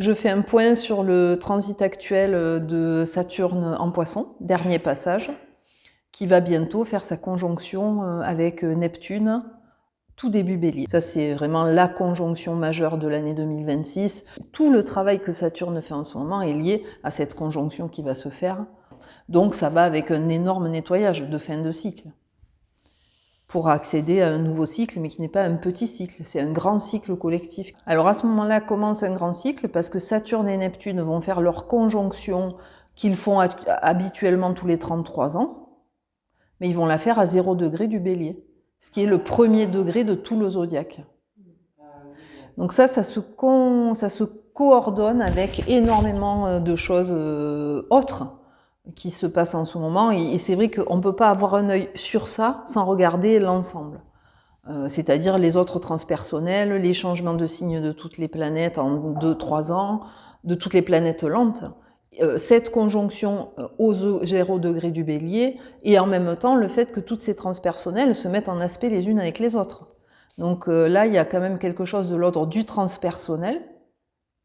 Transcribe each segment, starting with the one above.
Je fais un point sur le transit actuel de Saturne en Poisson, dernier passage, qui va bientôt faire sa conjonction avec Neptune, tout début Bélier. Ça, c'est vraiment la conjonction majeure de l'année 2026. Tout le travail que Saturne fait en ce moment est lié à cette conjonction qui va se faire. Donc ça va avec un énorme nettoyage de fin de cycle pour accéder à un nouveau cycle, mais qui n'est pas un petit cycle, c'est un grand cycle collectif. Alors à ce moment-là commence un grand cycle parce que Saturne et Neptune vont faire leur conjonction qu'ils font habituellement tous les 33 ans, mais ils vont la faire à 0 degré du Bélier, ce qui est le premier degré de tout le zodiaque. Donc ça se coordonne avec énormément de choses autres qui se passent en ce moment, et c'est vrai qu'on ne peut pas avoir un œil sur ça sans regarder l'ensemble. C'est-à-dire les autres transpersonnels, les changements de signes de toutes les planètes en 2-3 ans, de toutes les planètes lentes, cette conjonction au 0 degré du Bélier, et en même temps le fait que toutes ces transpersonnelles se mettent en aspect les unes avec les autres. Donc là, il y a quand même quelque chose de l'ordre du transpersonnel,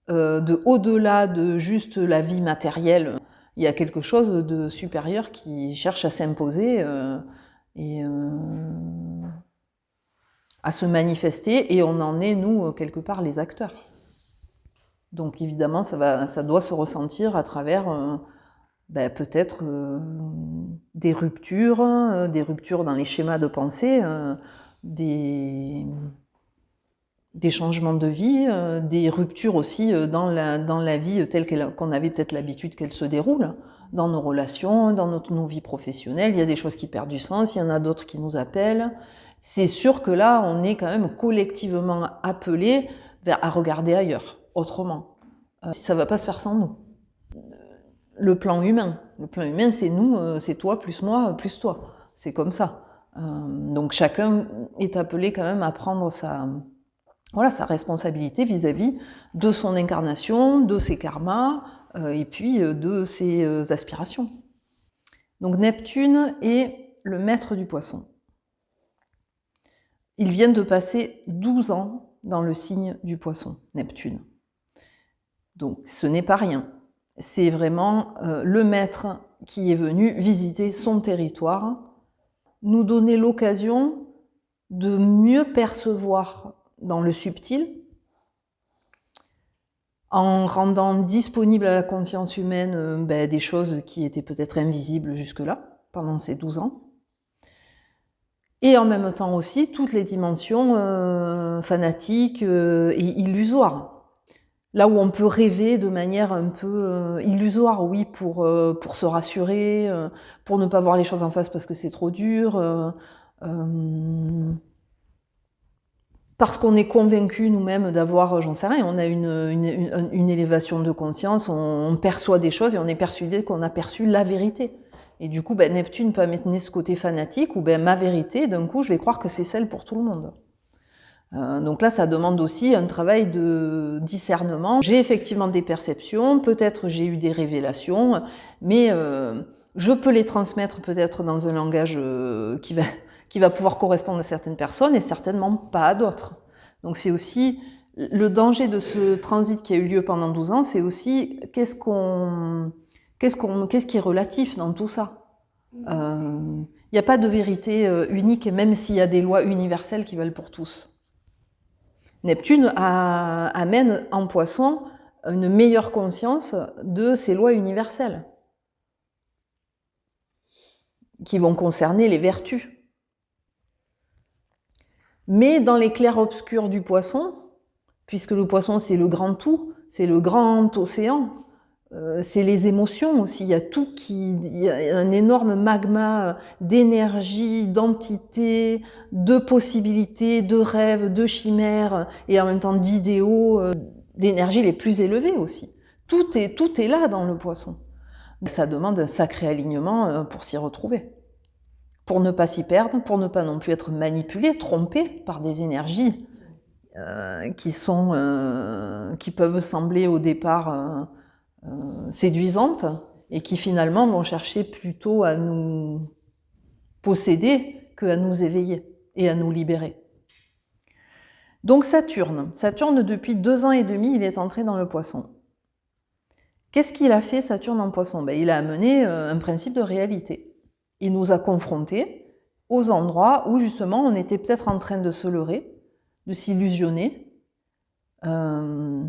de au-delà de juste la vie matérielle. Il y a quelque chose de supérieur qui cherche à s'imposer et à se manifester, et on en est, nous, quelque part, les acteurs. Donc évidemment, ça doit se ressentir à travers peut-être des ruptures dans les schémas de pensée, des changements de vie, des ruptures aussi dans la vie telle qu'on avait peut-être l'habitude qu'elle se déroule, dans nos relations, dans nos vies professionnelles. Il y a des choses qui perdent du sens, il y en a d'autres qui nous appellent. C'est sûr que là, on est quand même collectivement appelés à regarder ailleurs, autrement. Ça ne va pas se faire sans nous. Le plan humain, c'est nous, c'est toi plus moi plus toi. C'est comme ça. Donc chacun est appelé quand même à prendre sa responsabilité vis-à-vis de son incarnation, de ses karmas, et puis de ses aspirations. Donc Neptune est le maître du Poisson. Ils viennent de passer 12 ans dans le signe du Poisson, Neptune. Donc ce n'est pas rien. C'est vraiment le maître qui est venu visiter son territoire, nous donner l'occasion de mieux percevoir dans le subtil, en rendant disponible à la conscience humaine des choses qui étaient peut-être invisibles jusque-là, pendant ces 12 ans. Et en même temps aussi toutes les dimensions fanatiques et illusoires. Là où on peut rêver de manière un peu illusoire, oui, pour se rassurer, pour ne pas voir les choses en face parce que c'est trop dur, parce qu'on est convaincu nous-mêmes d'avoir, j'en sais rien, on a une élévation de conscience, on perçoit des choses et on est persuadé qu'on a perçu la vérité. Et du coup, Neptune peut amener ce côté fanatique où ma vérité, d'un coup, je vais croire que c'est celle pour tout le monde. Donc là, ça demande aussi un travail de discernement. J'ai effectivement des perceptions, peut-être j'ai eu des révélations, mais je peux les transmettre peut-être dans un langage qui va pouvoir correspondre à certaines personnes et certainement pas à d'autres. Donc c'est aussi le danger de ce transit qui a eu lieu pendant 12 ans, c'est aussi qu'est-ce qui est relatif dans tout ça. Il n'y a pas de vérité unique, même s'il y a des lois universelles qui valent pour tous. Neptune amène en Poisson une meilleure conscience de ces lois universelles qui vont concerner les vertus. Mais dans les clairs-obscurs du Poisson, puisque le Poisson c'est le grand tout, c'est le grand océan, c'est les émotions aussi, il y a un énorme magma d'énergie, d'entités, de possibilités, de rêves, de chimères, et en même temps d'idéaux, d'énergie les plus élevées aussi. Tout est là dans le Poisson. Ça demande un sacré alignement pour s'y retrouver. Pour ne pas s'y perdre, pour ne pas non plus être manipulé, trompé par des énergies qui peuvent sembler au départ séduisantes et qui finalement vont chercher plutôt à nous posséder qu'à nous éveiller et à nous libérer. Donc Saturne, depuis 2 ans et demi, il est entré dans le Poisson. Qu'est-ce qu'il a fait Saturne en Poisson? Ben, il a amené un principe de réalité. Il nous a confrontés aux endroits où justement on était peut-être en train de se leurrer, de s'illusionner, de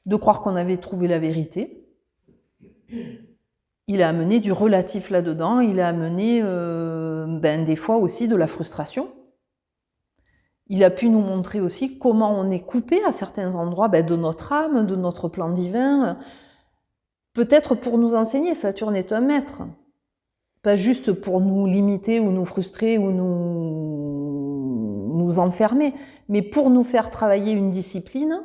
croire qu'on avait trouvé la vérité. Il a amené du relatif là-dedans, il a amené des fois aussi de la frustration. Il a pu nous montrer aussi comment on est coupé à certains endroits de notre âme, de notre plan divin. Peut-être pour nous enseigner, Saturne est un maître. Pas juste pour nous limiter ou nous frustrer ou nous enfermer, mais pour nous faire travailler une discipline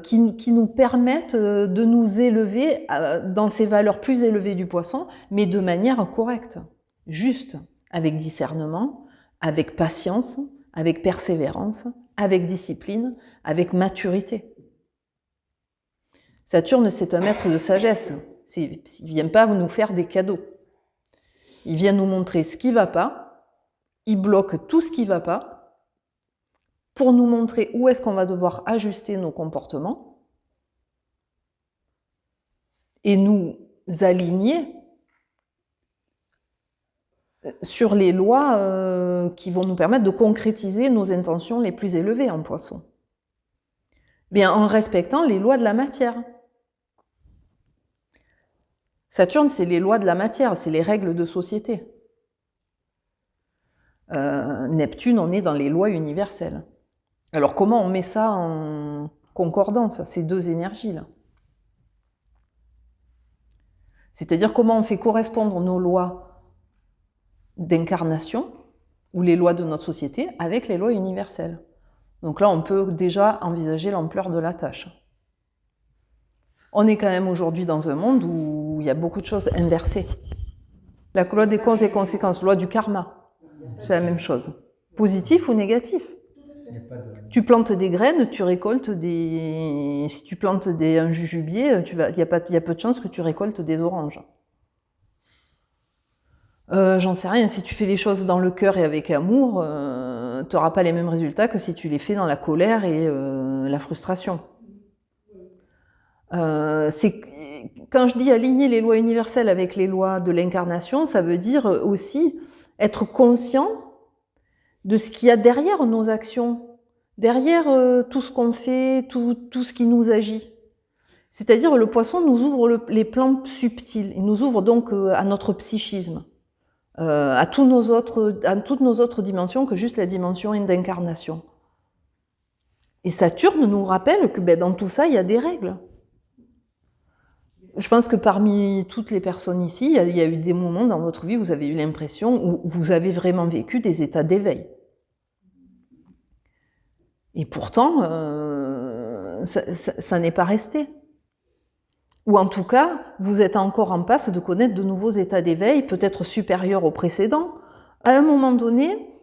qui nous permette de nous élever dans ces valeurs plus élevées du Poisson, mais de manière correcte, juste, avec discernement, avec patience, avec persévérance, avec discipline, avec maturité. Saturne, c'est un maître de sagesse. Il ne vient pas nous faire des cadeaux. Il vient nous montrer ce qui ne va pas, il bloque tout ce qui ne va pas, pour nous montrer où est-ce qu'on va devoir ajuster nos comportements et nous aligner sur les lois qui vont nous permettre de concrétiser nos intentions les plus élevées en Poisson. Bien, en respectant les lois de la matière. Saturne, c'est les lois de la matière, c'est les règles de société. Neptune, on est dans les lois universelles. Alors comment on met ça en concordance, ces deux énergies-là? C'est-à-dire comment on fait correspondre nos lois d'incarnation ou les lois de notre société avec les lois universelles. Donc là, on peut déjà envisager l'ampleur de la tâche. On est quand même aujourd'hui dans un monde où il y a beaucoup de choses inversées. La loi des causes et conséquences, loi du karma, c'est la même chose. Positif ou négatif. Tu plantes des graines, tu récoltes des... Si tu plantes un jujubier, il y a peu de chances que tu récoltes des oranges. J'en sais rien, si tu fais les choses dans le cœur et avec amour, tu n'auras pas les mêmes résultats que si tu les fais dans la colère et la frustration. Quand je dis aligner les lois universelles avec les lois de l'incarnation, ça veut dire aussi être conscient de ce qu'il y a derrière nos actions, derrière tout ce qu'on fait, tout ce qui nous agit. C'est-à-dire le Poisson nous ouvre les plans subtils, il nous ouvre donc à notre psychisme. À toutes nos autres dimensions que juste la dimension d'incarnation. Et Saturne nous rappelle que dans tout ça, il y a des règles. Je pense que parmi toutes les personnes ici, il y a eu des moments dans votre vie où vous avez eu l'impression, où vous avez vraiment vécu des états d'éveil. Et pourtant, ça n'est pas resté. Ou en tout cas, vous êtes encore en passe de connaître de nouveaux états d'éveil, peut-être supérieurs aux précédents. À un moment donné,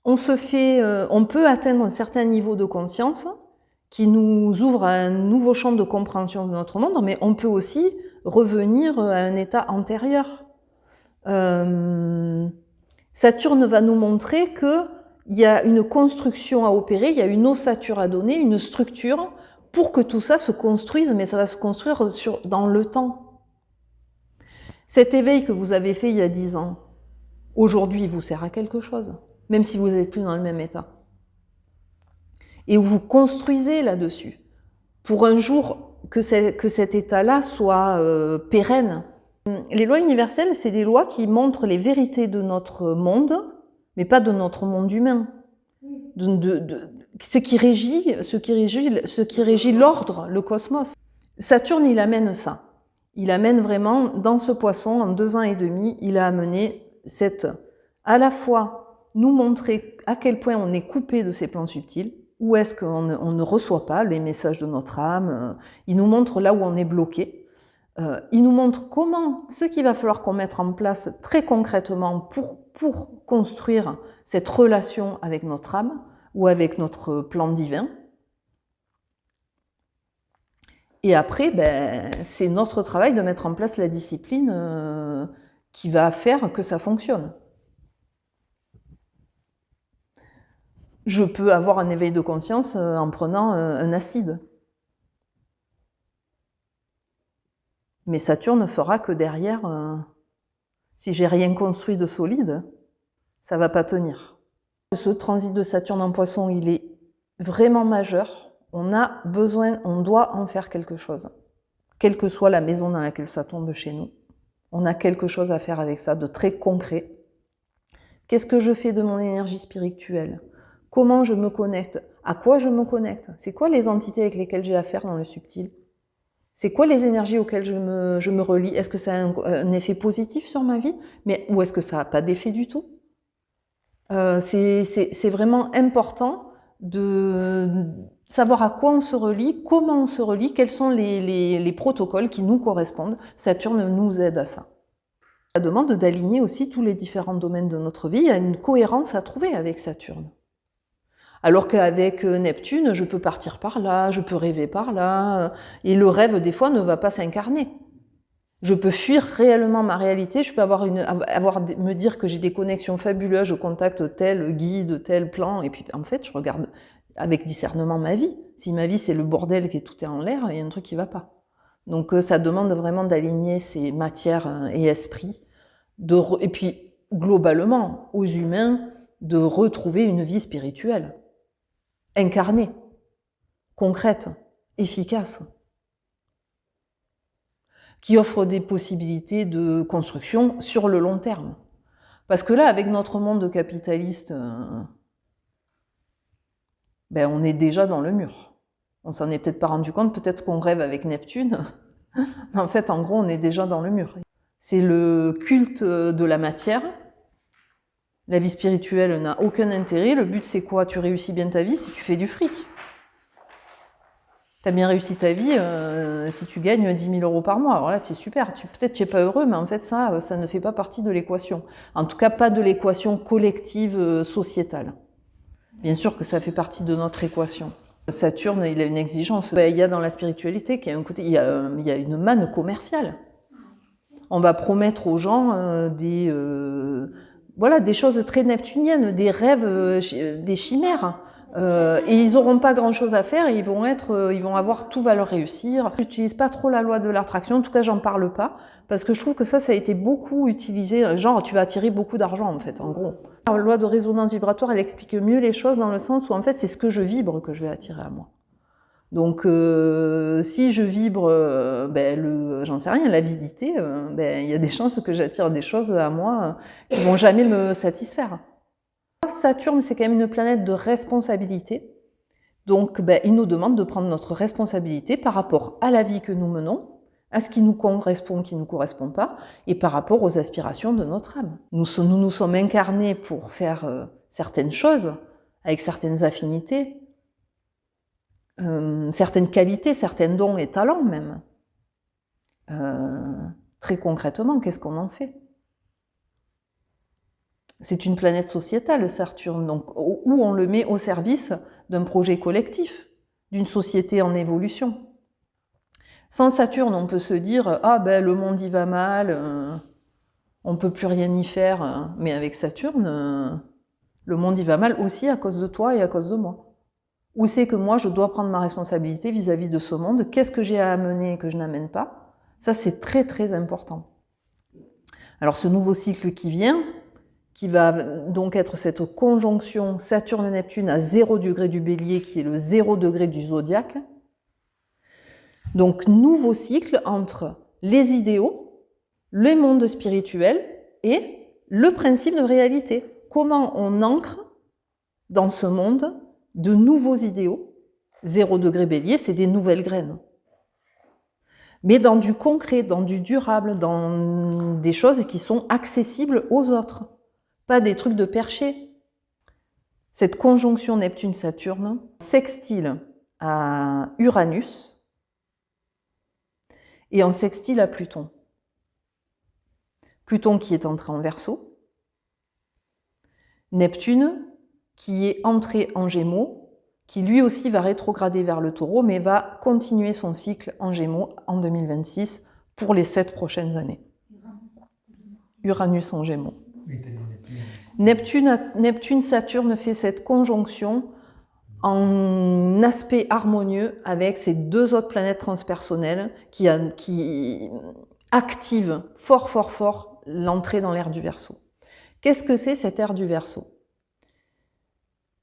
on peut atteindre un certain niveau de conscience qui nous ouvre à un nouveau champ de compréhension de notre monde, mais on peut aussi revenir à un état antérieur. Saturne va nous montrer qu'il y a une construction à opérer, il y a une ossature à donner, une structure, pour que tout ça se construise, mais ça va se construire dans le temps. Cet éveil que vous avez fait il y a 10 ans, aujourd'hui, il vous sert à quelque chose, même si vous n'êtes plus dans le même état. Et vous construisez là-dessus, pour un jour que cet état-là soit pérenne. Les lois universelles, c'est des lois qui montrent les vérités de notre monde, mais pas de notre monde humain. Ce qui régit l'ordre, le cosmos. Saturne, il amène ça. Il amène vraiment, dans ce Poisson, en 2 ans et demi, il a amené à la fois nous montrer à quel point on est coupé de ces plans subtils, où est-ce qu'on ne reçoit pas les messages de notre âme, il nous montre là où on est bloqué, il nous montre ce qu'il va falloir qu'on mette en place très concrètement pour construire cette relation avec notre âme, ou avec notre plan divin. Et après, c'est notre travail de mettre en place la discipline qui va faire que ça fonctionne. Je peux avoir un éveil de conscience en prenant un acide. Mais Saturne fera que derrière, si j'ai rien construit de solide, ça va pas tenir. Ce transit de Saturne en Poisson, il est vraiment majeur. On a besoin, on doit en faire quelque chose. Quelle que soit la maison dans laquelle ça tombe chez nous, on a quelque chose à faire avec ça, de très concret. Qu'est-ce que je fais de mon énergie spirituelle? Comment je me connecte? À quoi je me connecte? C'est quoi les entités avec lesquelles j'ai affaire dans le subtil? C'est quoi les énergies auxquelles je me relie? Est-ce que ça a un effet positif sur ma vie? Ou est-ce que ça n'a pas d'effet du tout? C'est vraiment important de savoir à quoi on se relie, comment on se relie, quels sont les protocoles qui nous correspondent. Saturne nous aide à ça. Ça demande d'aligner aussi tous les différents domaines de notre vie. Il y a une cohérence à trouver avec Saturne. Alors qu'avec Neptune, je peux partir par là, je peux rêver par là, et le rêve, des fois, ne va pas s'incarner. Je peux fuir réellement ma réalité, je peux me dire que j'ai des connexions fabuleuses, je contacte tel guide, tel plan, et puis en fait, je regarde avec discernement ma vie. Si ma vie, c'est le bordel qui est tout est en l'air, il y a un truc qui ne va pas. Donc ça demande vraiment d'aligner ces matières et esprits, et puis globalement, aux humains, de retrouver une vie spirituelle, incarnée, concrète, efficace, qui offre des possibilités de construction sur le long terme. Parce que là, avec notre monde capitaliste, on est déjà dans le mur. On s'en est peut-être pas rendu compte, peut-être qu'on rêve avec Neptune. En fait, en gros, on est déjà dans le mur. C'est le culte de la matière. La vie spirituelle n'a aucun intérêt. Le but, c'est quoi? Tu réussis bien ta vie si tu fais du fric. Tu as bien réussi ta vie si tu gagnes 10 000 € par mois. Alors là, c'est super. Peut-être tu n'es pas heureux, mais en fait, ça ne fait pas partie de l'équation. En tout cas, pas de l'équation collective sociétale. Bien sûr que ça fait partie de notre équation. Saturne, il a une exigence. Il y a dans la spiritualité qu'il y a un côté, il y a une manne commerciale. On va promettre aux gens des choses très neptuniennes, des rêves, des chimères. Et ils n'auront pas grand-chose à faire et ils vont avoir tout va leur réussir. Je n'utilise pas trop la loi de l'attraction, en tout cas, j'en parle pas, parce que je trouve que ça a été beaucoup utilisé, genre tu vas attirer beaucoup d'argent en fait, en gros. La loi de résonance vibratoire, elle explique mieux les choses dans le sens où en fait c'est ce que je vibre que je vais attirer à moi. Donc si je vibre, j'en sais rien, l'avidité, il y a des chances que j'attire des choses à moi qui vont jamais me satisfaire. Saturne, c'est quand même une planète de responsabilité. Donc il nous demande de prendre notre responsabilité par rapport à la vie que nous menons, à ce qui nous correspond, qui ne nous correspond pas, et par rapport aux aspirations de notre âme. Nous nous sommes incarnés pour faire certaines choses, avec certaines affinités, certaines qualités, certains dons et talents même. Très concrètement, qu'est-ce qu'on en fait? C'est une planète sociétale, Saturne, donc, où on le met au service d'un projet collectif, d'une société en évolution. Sans Saturne, on peut se dire « Ah, le monde y va mal, on ne peut plus rien y faire. » Mais avec Saturne, le monde y va mal aussi à cause de toi et à cause de moi. Où c'est que moi, je dois prendre ma responsabilité vis-à-vis de ce monde? Qu'est-ce que j'ai à amener et que je n'amène pas? Ça, c'est très, très important. Alors, ce nouveau cycle qui vient, qui va donc être cette conjonction Saturne-Neptune à 0 degré du Bélier, qui est le 0 degré du zodiaque. Donc, nouveau cycle entre les idéaux, le monde spirituel et le principe de réalité. Comment on ancre dans ce monde de nouveaux idéaux. 0 degré Bélier, c'est des nouvelles graines. Mais dans du concret, dans du durable, dans des choses qui sont accessibles aux autres. Pas des trucs de perché. Cette conjonction Neptune-Saturne sextile à Uranus et en sextile à Pluton. Pluton qui est entré en Verseau. Neptune qui est entré en Gémeaux, qui lui aussi va rétrograder vers le Taureau, mais va continuer son cycle en Gémeaux en 2026 pour les 7 prochaines années. Uranus en Gémeaux. Neptune-Saturne fait cette conjonction en aspect harmonieux avec ces deux autres planètes transpersonnelles qui activent fort, fort, fort l'entrée dans l'ère du Verseau. Qu'est-ce que c'est cette ère du Verseau?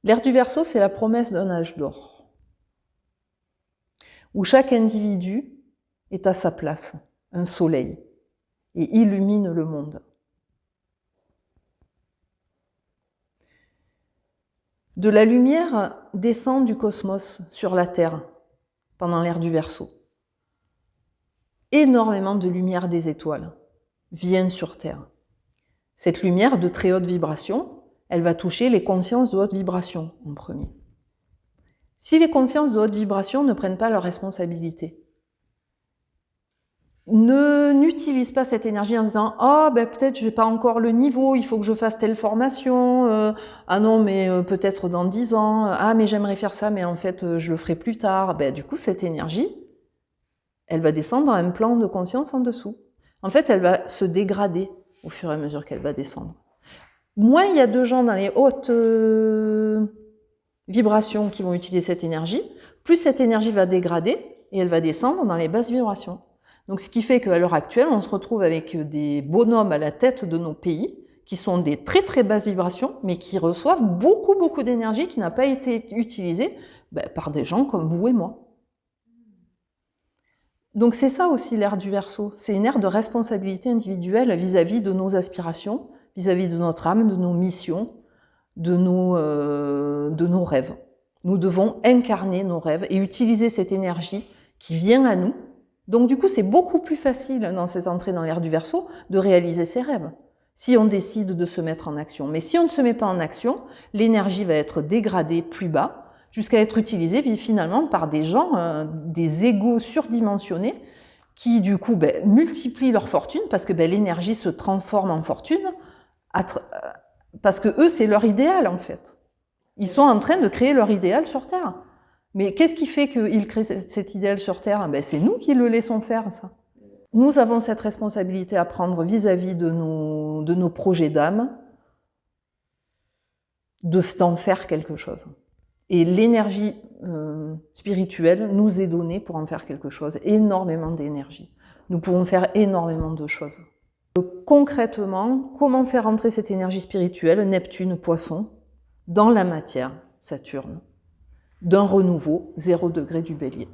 L'ère du Verseau, c'est la promesse d'un âge d'or, où chaque individu est à sa place, un soleil, et illumine le monde. De la lumière descend du cosmos sur la Terre pendant l'ère du Verseau. Énormément de lumière des étoiles vient sur Terre. Cette lumière de très haute vibration, elle va toucher les consciences de haute vibration en premier. Si les consciences de haute vibration ne prennent pas leurs responsabilités, n'utilise pas cette énergie en se disant « Ah, ben peut-être je n'ai pas encore le niveau, il faut que je fasse telle formation, ah non, mais peut-être dans 10 ans, ah mais j'aimerais faire ça, mais en fait je le ferai plus tard. » Ben, du coup, cette énergie, elle va descendre à un plan de conscience en dessous. En fait, elle va se dégrader au fur et à mesure qu'elle va descendre. Moins il y a de gens dans les hautes vibrations qui vont utiliser cette énergie, plus cette énergie va dégrader et elle va descendre dans les basses vibrations. Donc, ce qui fait qu'à l'heure actuelle, on se retrouve avec des bonhommes à la tête de nos pays qui sont des très très basses vibrations, mais qui reçoivent beaucoup beaucoup d'énergie qui n'a pas été utilisée par des gens comme vous et moi. Donc c'est ça aussi l'ère du Verseau, c'est une ère de responsabilité individuelle vis-à-vis de nos aspirations, vis-à-vis de notre âme, de nos missions, de nos rêves. Nous devons incarner nos rêves et utiliser cette énergie qui vient à nous. Donc du coup, c'est beaucoup plus facile dans cette entrée dans l'ère du Verseau de réaliser ses rêves, si on décide de se mettre en action. Mais si on ne se met pas en action, l'énergie va être dégradée plus bas, jusqu'à être utilisée finalement par des gens, des égos surdimensionnés, qui du coup multiplient leur fortune, parce que l'énergie se transforme en fortune, parce que eux, c'est leur idéal en fait. Ils sont en train de créer leur idéal sur Terre. Mais qu'est-ce qui fait qu'ils créent cet idéal sur Terre? C'est nous qui le laissons faire, ça. Nous avons cette responsabilité à prendre vis-à-vis de nos projets d'âme, d'en faire quelque chose. Et l'énergie spirituelle nous est donnée pour en faire quelque chose, énormément d'énergie. Nous pouvons faire énormément de choses. Concrètement, comment faire entrer cette énergie spirituelle, Neptune, Poisson, dans la matière, Saturne, d'un renouveau 0 degré du Bélier.